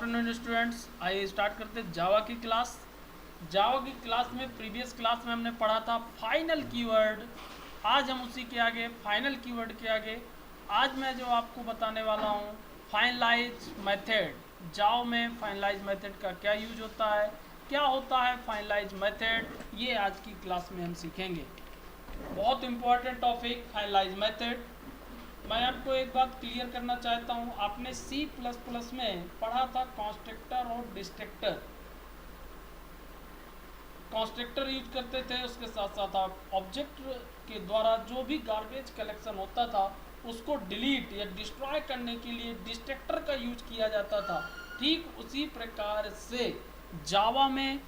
Afternoon students, आइए start करते हैं जावा की क्लास। जावा की क्लास में प्रीवियस क्लास में हमने पढ़ा था फाइनल कीवर्ड। आज हम उसी के आगे फाइनल कीवर्ड के आगे आज मैं जो आपको बताने वाला हूँ फाइनलाइज मेथड। जावा में फाइनलाइज मेथड का क्या यूज होता है, क्या होता है फाइनलाइज मेथड, ये आज की क्लास में हम सीखेंगे। बहुत इंपॉर्टेंट टॉपिक फाइनलाइज मेथड। मैं आपको एक बात क्लियर करना चाहता हूँ, आपने C++ में पढ़ा था कॉन्स्ट्रक्टर और डिस्ट्रक्टर। कॉन्स्ट्रक्टर यूज करते थे, उसके साथ साथ आप ऑब्जेक्ट के द्वारा जो भी गार्बेज कलेक्शन होता था उसको डिलीट या डिस्ट्रॉय करने के लिए डिस्ट्रक्टर का यूज किया जाता था। ठीक उसी प्रकार से जावा में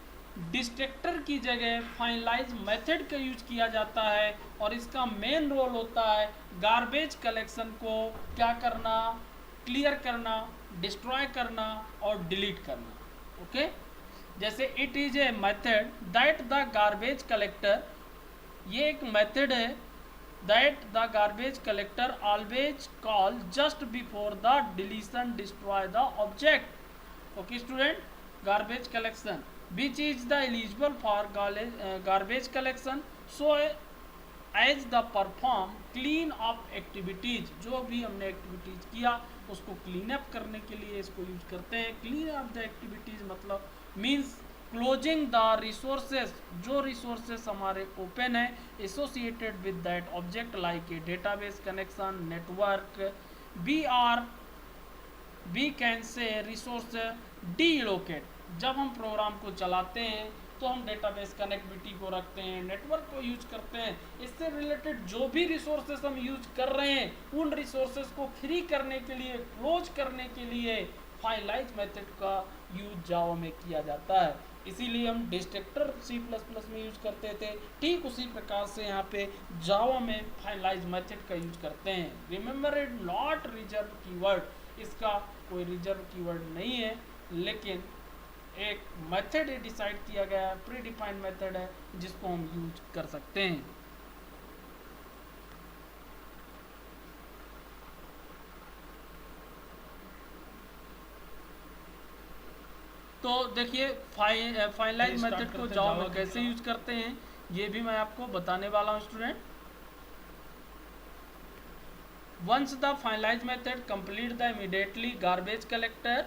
डिस्ट्रक्टर की जगह फाइनलाइज मेथड का यूज किया जाता है और इसका मेन रोल होता है गार्बेज कलेक्शन को क्या करना, क्लियर करना, डिस्ट्रॉय करना और डिलीट करना। ओके, जैसे it is a method that the garbage collector, ये एक मेथड है that the garbage collector always call just before the deletion destroy the object. Okay student, garbage collection which is the eligible for garbage collection so as the perform clean up activities. जो भी हमने activities किया उसको clean up करने के लिए इसको use करते हैं। क्लीन अप द एक्टिविटीज मतलब मीन्स क्लोजिंग द रिसोर्सेज, जो रिसोर्सेज हमारे ओपन है associated with that object like a database connection, network, we can say resource deallocate. जब हम प्रोग्राम को चलाते हैं तो हम डेटाबेस कनेक्टिविटी को रखते हैं, नेटवर्क को यूज करते हैं। इससे रिलेटेड जो भी रिसोर्सेस हम यूज कर रहे हैं उन रिसोर्सेस को फ्री करने के लिए, क्लोज करने के लिए फाइनलाइज मेथड का यूज जावा में किया जाता है। इसीलिए हम डिस्ट्रक्टर C++ में यूज करते थे, ठीक उसी प्रकार से यहाँ पे जावा में फाइनलाइज मेथड का यूज करते हैं। Remember it not reserve keyword, इसका कोई रिजर्व कीवर्ड नहीं है, लेकिन एक मेथड डिसाइड किया गया है, प्री डिफाइंड मेथड है जिसको हम यूज कर सकते हैं। तो देखिए फाइनलाइज मेथड को जावा में कैसे यूज करते हैं ये भी मैं आपको बताने वाला हूँ student. Once the finalize method complete the immediately garbage collector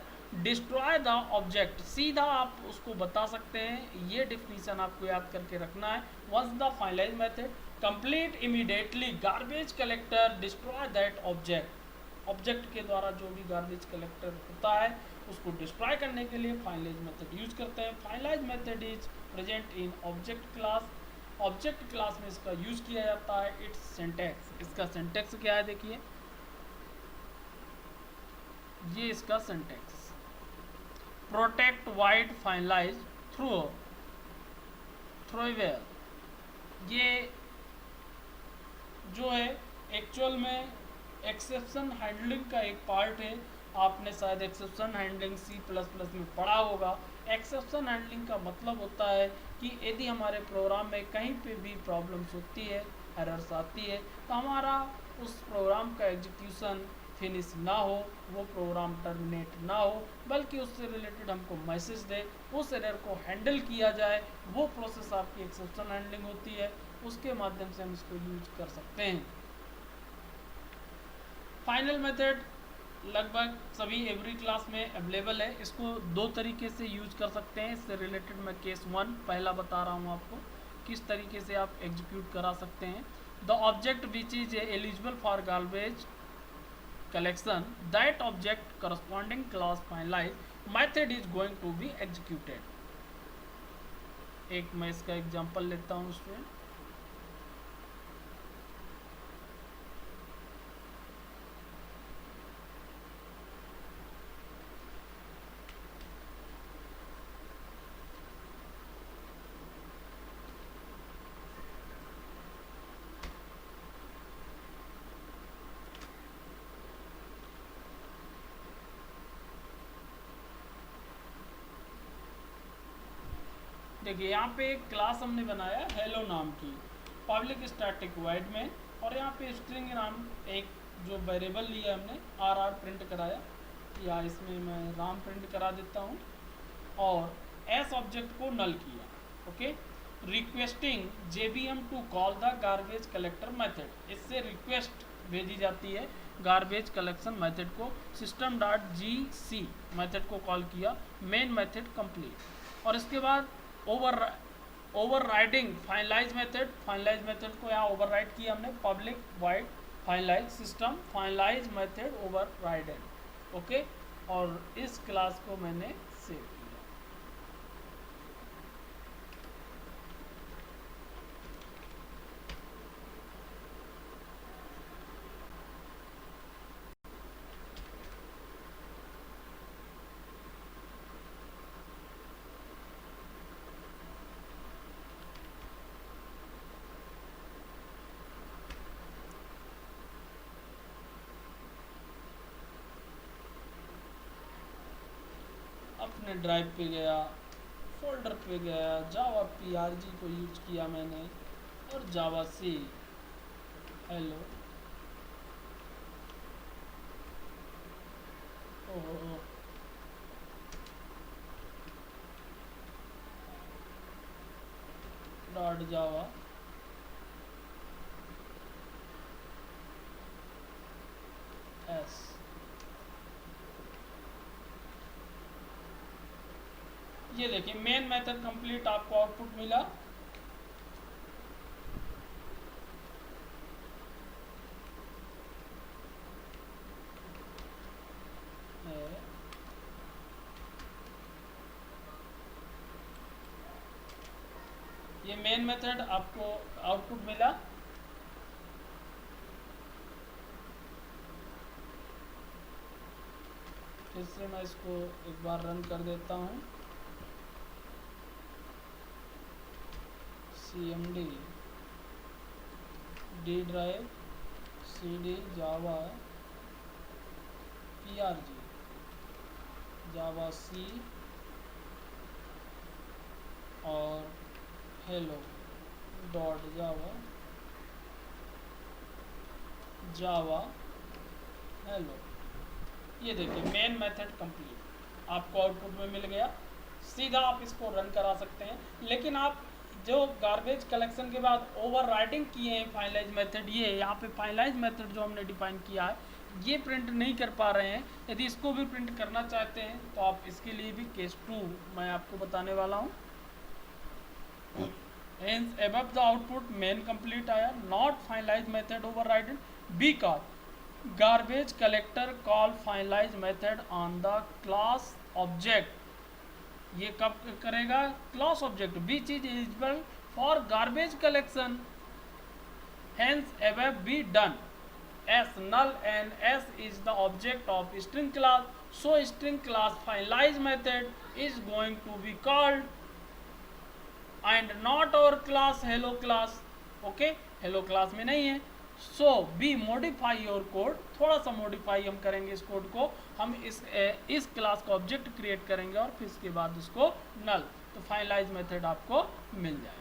destroy the object, सीधा आप उसको बता सकते हैं, ये डिफिनीशन आपको याद करके रखना है। Once the finalize method complete immediately garbage collector destroy that object, object के द्वारा जो भी गार्बेज कलेक्टर होता है उसको डिस्ट्रॉय करने के लिए फाइनलाइज मेथड यूज करते हैं। Finalize method is present in object class, object class में इसका यूज किया जाता है। इट्स सिंटैक्स, इसका सिंटैक्स क्या है देखिए, ये इसका सिंटैक्स, प्रोटेक्ट वाइड फाइनलाइज थ्रोवेयर। ये जो है एक्चुअल में एक्सेप्शन हैंडलिंग का एक पार्ट है। आपने शायद एक्सेप्शन हैंडलिंग C++ में पढ़ा होगा। एक्सेप्शन हैंडलिंग का मतलब होता है कि यदि हमारे प्रोग्राम में कहीं पे भी प्रॉब्लम्स होती है, एरर्स आती है, तो हमारा उस प्रोग्राम का एग्जीक्यूशन फिनिश ना हो, वो प्रोग्राम टर्मिनेट ना हो, बल्कि उससे रिलेटेड हमको मैसेज दे, उस एरर को हैंडल किया जाए, वो प्रोसेस आपकी एक्सेप्शन हैंडलिंग होती है। उसके माध्यम से हम इसको यूज कर सकते हैं। फाइनल मेथड लगभग सभी एवरी क्लास में अवेलेबल है। इसको दो तरीके से यूज कर सकते हैं। इससे रिलेटेड मैं केस 1 पहला बता रहा हूँ आपको किस तरीके से आप एग्जीक्यूट करा सकते हैं। The object which is eligible for garbage collection, that object corresponding class finalize method is going to be executed। एक मैं इसका एग्जांपल लेता हूँ स्टूडेंट। देखिए यहाँ पे एक क्लास हमने बनाया हेलो नाम की, पब्लिक स्टैटिक वॉइड में, और यहाँ पे स्ट्रिंग नाम एक जो वेरिएबल लिया हमने RR प्रिंट कराया। या इसमें मैं राम प्रिंट करा देता हूँ, और एस ऑब्जेक्ट को नल किया। Okay, requesting JBM to call the garbage collector method, इससे रिक्वेस्ट भेजी जाती है गार्बेज कलेक्शन मेथड को। System dot G C method को कॉल किया, मेन मेथड कंप्लीट। और इसके बाद overriding finalize method, finalize method को यहाँ ओवर राइड किया हमने, public void finalize system finalize method overrided. Okay, और इस क्लास को मैंने सेव किया। अपने ड्राइव पे गया, फोल्डर पे गया, जावा PRG को यूज किया मैंने, और जावा सी हेलो। ओहो, डॉट जावा एस। ये देखिए मेन मेथड कंप्लीट, आपको आउटपुट मिला। ये मेन मेथड आपको आउटपुट मिला। फिर से मैं इसको एक बार रन कर देता हूँ। cmd d ड्राइव cd जावा PRG जावा सी और हेलो डॉट जावा जावा हेलो। ये देखिए मेन मेथड कंप्लीट आपको आउटपुट में मिल गया। सीधा आप इसको रन करा सकते हैं, लेकिन आप जो गार्बेज कलेक्शन के बाद ओवर राइडिंग किए हैं फाइनलाइज मेथड, ये यहाँ पे फाइनलाइज मेथड जो हमने डिफाइन किया है, ये प्रिंट नहीं कर पा रहे हैं। यदि इसको भी प्रिंट करना चाहते हैं तो आप इसके लिए भी केस 2 मैं आपको बताने वाला हूँ। Hence above the output main complete आया, not finalize method overridden because garbage collector call finalize method on the class object। ये कब करेगा? Class object which is eligible for garbage collection, hence above be done as null and s is the object of string class, so string class finalize method is going to be called and not our class hello class। Okay, hello class में नहीं है। सो B modify your code, थोड़ा सा modify हम करेंगे इस code को। हम इस क्लास का ऑब्जेक्ट क्रिएट करेंगे और फिर इसके बाद उसको नल, तो फाइनलाइज मेथड आपको मिल जाएगा।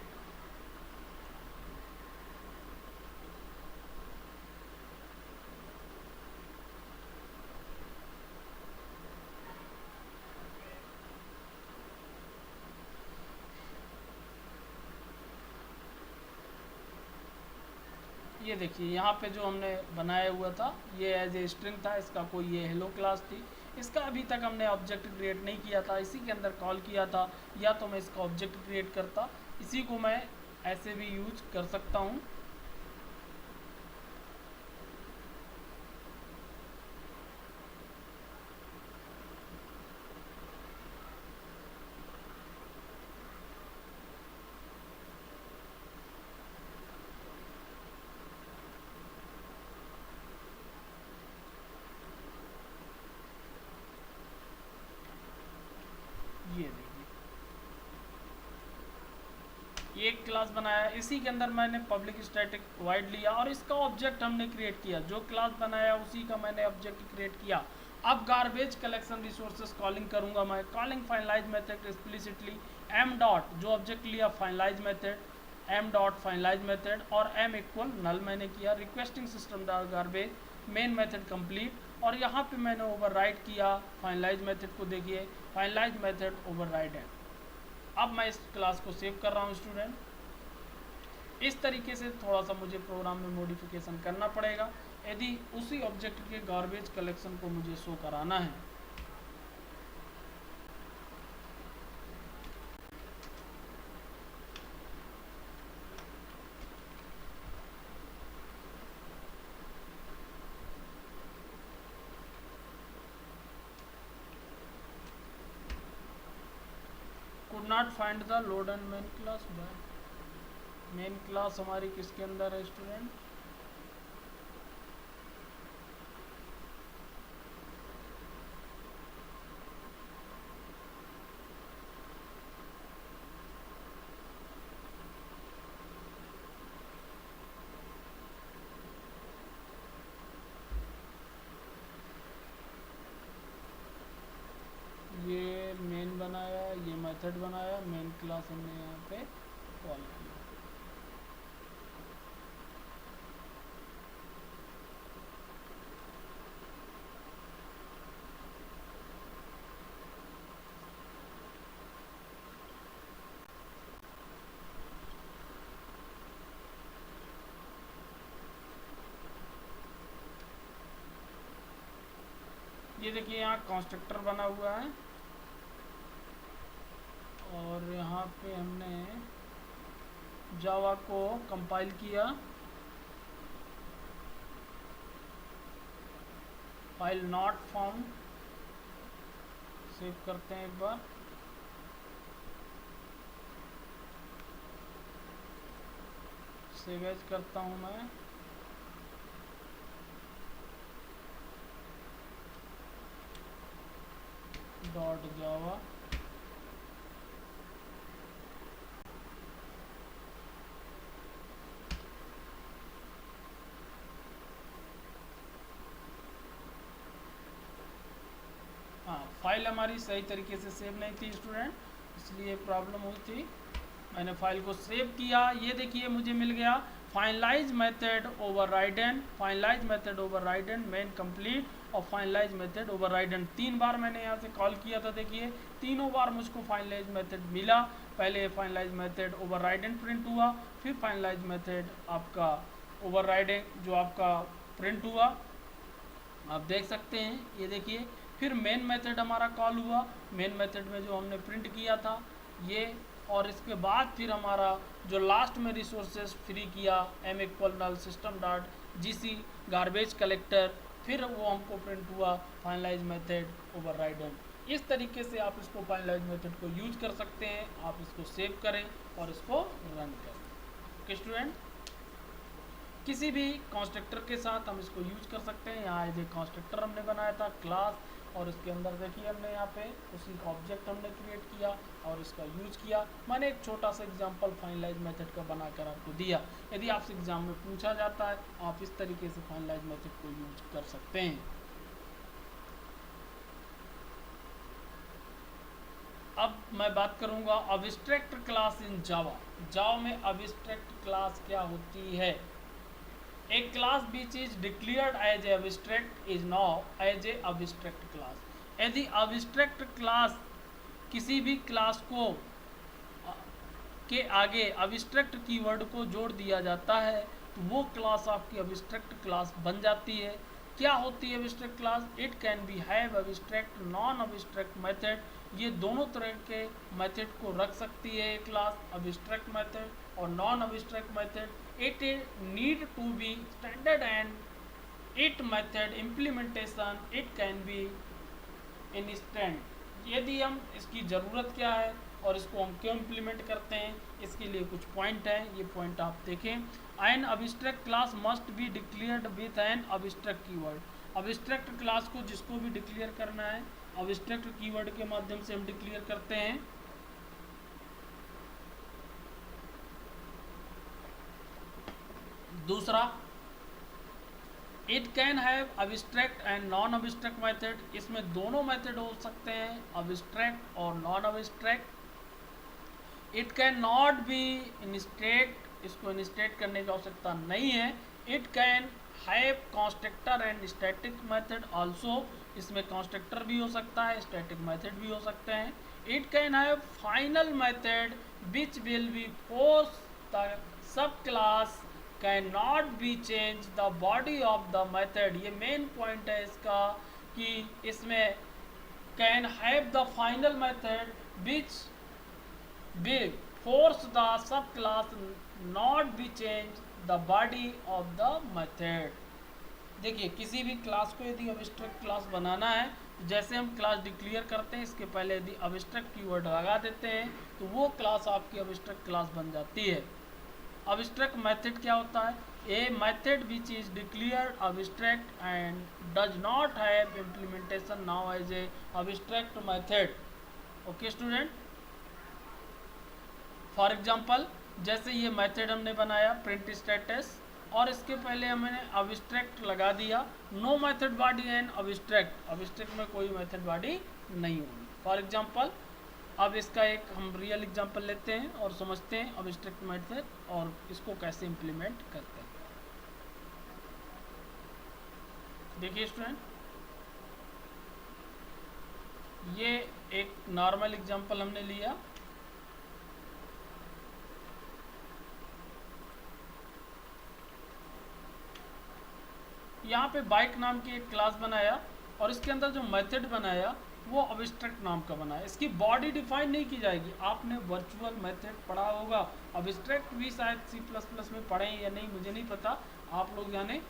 ये देखिए यहाँ पे जो हमने बनाया हुआ था ये एज ए स्ट्रिंग था, इसका कोई ये हेलो क्लास थी, इसका अभी तक हमने ऑब्जेक्ट क्रिएट नहीं किया था, इसी के अंदर कॉल किया था। या तो मैं इसका ऑब्जेक्ट क्रिएट करता, इसी को मैं ऐसे भी यूज कर सकता हूँ। ये देखिए एक क्लास बनाया, इसी के अंदर मैंने पब्लिक स्टैटिक वाइड लिया और इसका ऑब्जेक्ट हमने क्रिएट किया। जो क्लास बनाया उसी का मैंने ऑब्जेक्ट क्रिएट किया। अब गार्बेज कलेक्शन रिसोर्सेज कॉलिंग करूंगा मैं, calling finalize method explicitly M dot, जो ऑब्जेक्ट लिया finalize method, M dot finalize method और एम इक्वल नल मैंने किया। Requesting system garbage main method complete और यहाँ पे मैंने ओवरराइड किया फाइनलाइज मेथड को। देखिए फाइनलाइज मेथड ओवरराइड है। अब मैं इस क्लास को सेव कर रहा हूँ स्टूडेंट। इस तरीके से थोड़ा सा मुझे प्रोग्राम में मॉडिफिकेशन करना पड़ेगा यदि उसी ऑब्जेक्ट के गार्बेज कलेक्शन को मुझे शो कराना है। Could not find the load and main class by. Main class हमारी किसके अंदर है स्टूडेंट? ये मेन बनाया, ये मेथड बनाया, मेन क्लास हमने यहाँ पे कॉल किया। ये देखिए यहाँ कंस्ट्रक्टर बना हुआ है और यहाँ पे हमने जावा को कंपाइल किया, फाइल नॉट फाउंड। सेव करते हैं एक बार। सेव एज करता हूँ मैं। .java हाँ, फाइल हमारी सही तरीके से सेव नहीं थी स्टूडेंट, इसलिए प्रॉब्लम हुई थी। मैंने फाइल को सेव किया। ये देखिए मुझे मिल गया finalize method overridden, finalize method overridden, main complete और फाइनलाइज मेथड ओवरराइडन। 3 बार मैंने यहाँ से कॉल किया था। देखिए तीनों बार मुझको फाइनलाइज मेथड मिला। पहले फाइनलाइज मेथड ओवरराइडन प्रिंट हुआ, फिर फाइनलाइज मेथड आपका ओवरराइडिंग जो आपका प्रिंट हुआ, आप देख सकते हैं। ये देखिए फिर मेन मेथड हमारा कॉल हुआ, मेन मेथड में जो हमने प्रिंट किया था ये, और इसके बाद फिर हमारा जो लास्ट में रिसोर्सेज फ्री किया m=system.gc गार्बेज कलेक्टर, फिर वो हमको प्रिंट हुआ फाइनलाइज मेथड ओवरराइडन। इस तरीके से आप इसको फाइनलाइज मेथड को यूज कर सकते हैं। आप इसको सेव करें और इसको रन करें। ओके स्टूडेंट, किसी भी कंस्ट्रक्टर के साथ हम इसको यूज कर सकते हैं। यहाँ ये कंस्ट्रक्टर हमने बनाया था क्लास, और इसके अंदर देखिए हमने यहाँ पे उसी का ऑब्जेक्ट हमने क्रिएट किया और इसका यूज किया। मैंने एक छोटा सा एग्जांपल फाइनलाइज मेथड का बनाकर आपको दिया। यदि आपसे एग्जाम में पूछा जाता है आप इस तरीके से फाइनलाइज मेथड को यूज कर सकते हैं। अब मैं बात करूंगा अब्स्ट्रैक्ट क्लास इन जावा। जावा में अब्स्ट्रैक्ट क्लास क्या होती है? A class which is declared as a abstract is now as a abstract class। यदि abstract class किसी भी क्लास को के आगे abstract कीवर्ड को जोड़ दिया जाता है तो वो क्लास आपकी abstract क्लास बन जाती है। क्या होती है abstract class? It can be have abstract non abstract method. ये दोनों तरह के मेथड को रख सकती है ये क्लास, abstract मेथड और non abstract method. it need to be standard and it method implementation it can be instant। यदि हम इसकी ज़रूरत क्या है और इसको हम क्यों इम्प्लीमेंट करते हैं, इसके लिए कुछ पॉइंट हैं। ये पॉइंट आप देखें। An abstract class must be declared with an abstract keyword. Abstract class को जिसको भी डिक्लेयर करना है अब्स्ट्रैक्ट कीवर्ड के माध्यम से हम डिक्लेयर करते हैं। दूसरा, it can have abstract and non abstract method. इसमें दोनों मेथड हो सकते हैं, अब्स्ट्रैक्ट और non abstract. It can not be instead, इसको इंस्टेट करने की आवश्यकता नहीं है। It can have constructor and static method also, इसमें कंस्ट्रक्टर भी हो सकता है, स्टैटिक मेथड भी हो सकते हैं। It can have final method which will be force the sub class can not be change the body of the method. ये मेन पॉइंट है इसका कि इसमें can have the final method which will force the subclass not be change the body of the method। देखिए किसी भी class को यदि अब्स्ट्रैक्ट क्लास बनाना है तो जैसे हम क्लास डिक्लेयर करते हैं इसके पहले यदि अब्स्ट्रैक्ट कीवर्ड लगा देते हैं तो वो क्लास आपकी अब्स्ट्रैक्ट क्लास बन जाती है। अब्स्ट्रैक्ट मेथड क्या होता है? A method which is declared abstract and does not have implementation now as a abstract method. Okay student, for example जैसे ये मेथड हमने बनाया प्रिंट स्टेटस और इसके पहले हमने अब्स्ट्रैक्ट लगा दिया, no method body and abstract, abstract में कोई मेथड बॉडी नहीं होगी। फॉर एग्जाम्पल अब इसका एक हम रियल एग्जाम्पल लेते हैं और समझते हैं अब्स्ट्रैक्ट मेथड और इसको कैसे इम्प्लीमेंट करते हैं। देखिए स्टूडेंट, ये एक नॉर्मल एग्जाम्पल हमने लिया, यहाँ पे बाइक नाम की एक क्लास बनाया और इसके अंदर जो मेथड बनाया वो अब्स्ट्रैक्ट नाम का बनाया। इसकी बॉडी डिफाइन नहीं की जाएगी। आपने वर्चुअल मेथड पढ़ा होगा, अब्स्ट्रैक्ट भी शायद C++ में पढ़े या नहीं मुझे नहीं पता, आप लोग जाने।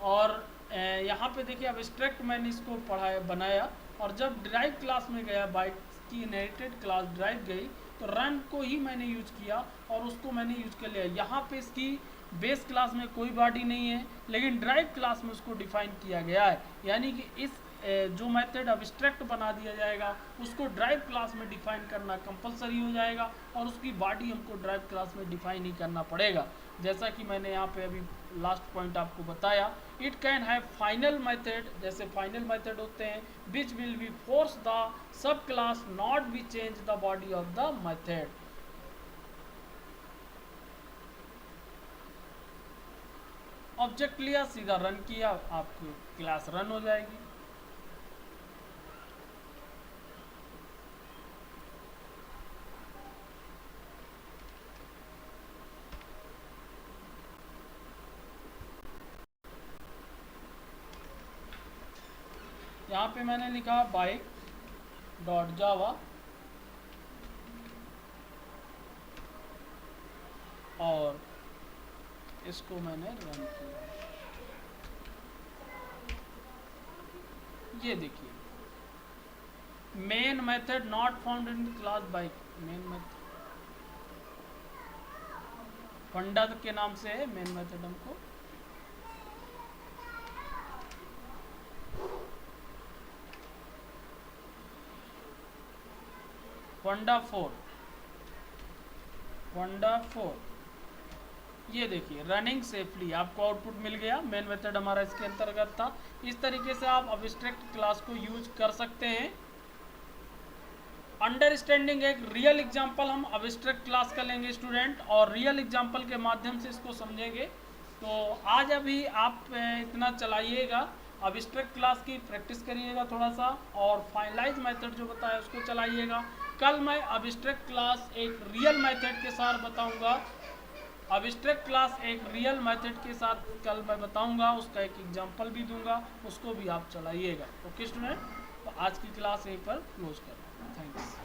और यहाँ पे देखिए अब्स्ट्रैक्ट मैंने इसको पढ़ाया बनाया और जब ड्राइव क्लास में गया, बाइक की इनहेरिटेड क्लास ड्राइव गई तो रन को ही मैंने यूज किया और उसको मैंने यूज कर लिया। यहाँ पे इसकी बेस क्लास में कोई बॉडी नहीं है लेकिन ड्राइव क्लास में उसको डिफाइन किया गया है, यानी कि इस जो मेथड अब्स्ट्रैक्ट बना दिया जाएगा उसको ड्राइव क्लास में डिफाइन करना कंपलसरी हो जाएगा और उसकी बॉडी हमको ड्राइव क्लास में डिफाइन ही करना पड़ेगा। जैसा कि मैंने यहाँ पे अभी लास्ट पॉइंट आपको बताया, it can have final method, जैसे फाइनल मेथड होते हैं which will be force the sub class not be change the body of the method. Object लिया, सीधा रन किया, आपकी क्लास रन हो जाएगी। यहाँ पे मैंने लिखा बाइक डॉट जावा और इसको मैंने रन किया। ये देखिए main method not found in class bike, main method फंडा के नाम से है मेन मेथड हमको। फंडा 4 ये देखिए रनिंग सेफली, आपको आउटपुट मिल गया। मेन मेथड हमारा इसके अंतर्गत था। इस तरीके से आप अब्स्ट्रैक्ट क्लास को यूज कर सकते हैं। अंडरस्टैंडिंग एक रियल एग्जांपल हम अब्स्ट्रैक्ट क्लास का लेंगे स्टूडेंट और रियल एग्जांपल के माध्यम से इसको समझेंगे। तो आज अभी आप इतना चलाइएगा, अब्स्ट्रैक्ट क्लास की प्रैक्टिस करिएगा थोड़ा सा और फाइनलाइज मेथड जो बताया उसको चलाइएगा। कल मैं अब्स्ट्रैक्ट क्लास एक रियल मेथड के साथ बताऊंगा, अब्स्ट्रैक्ट क्लास एक रियल मेथड के साथ कल मैं बताऊंगा, उसका एक एग्जांपल भी दूंगा, उसको भी आप चलाइएगा। ओके स्टूडेंट, तो आज की क्लास यहीं पर क्लोज करें। थैंक्स।